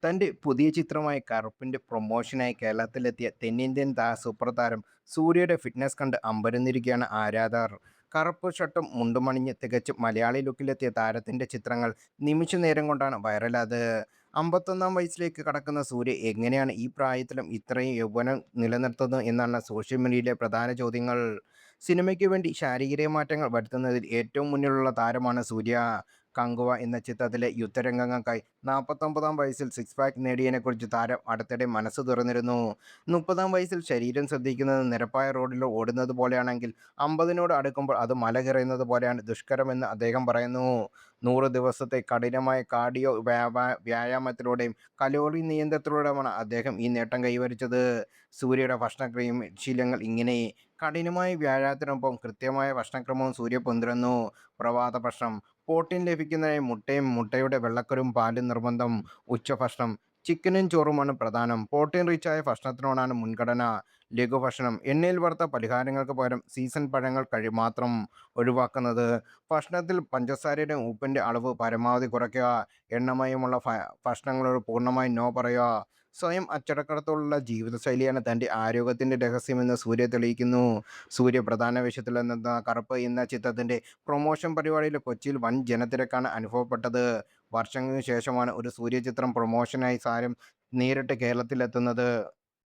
തന്റെ പുതിയ ചിത്രമായ കറുപ്പിന്റെ പ്രൊമോഷനായി കേരളത്തിലെത്തിയ തെന്നിന്ത്യൻ സൂപ്പർ താരം സൂര്യയുടെ ഫിറ്റ്നസ് കണ്ട് അമ്പരന്നിരിക്കുകയാണ് ആരാധകർ. കറുപ്പ് ഷർട്ടും മുണ്ടുമണിഞ്ഞ് തികച്ചും മലയാളി ലുക്കിലെത്തിയ താരത്തിന്റെ ചിത്രങ്ങൾ നിമിഷ നേരം കൊണ്ടാണ് വൈറലായത്. 51 വയസ്സിലേക്ക് കടക്കുന്ന സൂര്യ എങ്ങനെയാണ് ഈ പ്രായത്തിലും ഇത്രയും യൗവനം നിലനിർത്തുന്നത് എന്നാണ് സോഷ്യൽ മീഡിയയിലെ പ്രധാന ചോദ്യങ്ങൾ. സിനിമയ്ക്ക് വേണ്ടി ശാരീരിക മാറ്റങ്ങൾ വരുത്തുന്നതിൽ ഏറ്റവും മുന്നിലുള്ള താരമാണ് സൂര്യ. കങ്കുവ എന്ന ചിത്രത്തിലെ യുദ്ധരംഗങ്ങൾക്കായി 49-ാം വയസ്സിൽ സിക്സ് പാക്ക് നേടിയതിനെക്കുറിച്ച് താരം അടുത്തിടെ മനസ്സ് തുറന്നിരുന്നു. 30-ാം വയസ്സിൽ ശരീരം ശ്രദ്ധിക്കുന്നത് നിരപ്പായ റോഡിൽ ഓടുന്നത് പോലെയാണെങ്കിൽ 50-നോട് അടുക്കുമ്പോൾ അത് മല കയറുന്നത് പോലെയാണ് ദുഷ്കരമെന്ന് അദ്ദേഹം പറയുന്നു. 100 ദിവസത്തെ കഠിനമായ കാർഡിയോ വ്യായാമത്തിലൂടെയും കലോറി നിയന്ത്രണത്തിലൂടെയുമാണ് അദ്ദേഹം ഈ നേട്ടം കൈവരിച്ചത്. സൂര്യയുടെ ഭക്ഷണക്രമ ശീലങ്ങൾ ഇങ്ങനെ. കഠിനമായ വ്യായാമത്തിനൊപ്പം കൃത്യമായ ഭക്ഷണക്രമവും സൂര്യ പിന്തുടരുന്നു. പ്രഭാത ഭക്ഷണം: പ്രോട്ടീൻ ലഭിക്കുന്നതിനായി മുട്ടയും മുട്ടയുടെ വെള്ളക്കരുവും പാലും നിർബന്ധം. ഉച്ചഭക്ഷണം: ചിക്കനും ചോറുമാണ് പ്രധാനം. പ്രോട്ടീൻ റിച്ചായ ഭക്ഷണത്തിനോടാണ് മുൻഗണന. ലഘുഭക്ഷണം: എണ്ണയിൽ വറുത്ത പലഹാരങ്ങൾക്ക് പകരം സീസൺ പഴങ്ങൾ മാത്രം ഒഴിവാക്കുന്നത്. ഭക്ഷണത്തിൽ പഞ്ചസാരയുടെയും ഉപ്പിന്റെ അളവ് പരമാവധി കുറയ്ക്കുക. എണ്ണമയമുള്ള ഭക്ഷണങ്ങളോട് പൂർണ്ണമായും നോ പറയുക. സ്വയം അച്ചടക്കത്തോടുള്ള ജീവിതശൈലിയാണ് തന്റെ ആരോഗ്യത്തിന്റെ രഹസ്യമെന്ന് സൂര്യ തെളിയിക്കുന്നു. സൂര്യ പ്രധാന വേഷത്തിലെത്തുന്ന കറുപ്പ് എന്ന ചിത്രത്തിന്റെ പ്രൊമോഷൻ പരിപാടിയിൽ കൊച്ചിയിൽ വൻ ജനത്തിരക്കാണ് അനുഭവപ്പെട്ടത്. വർഷങ്ങൾക്ക് ശേഷമാണ് ഒരു സൂര്യ ചിത്രം പ്രൊമോഷനായി താരം നേരിട്ട് കേരളത്തിലെത്തുന്നത്.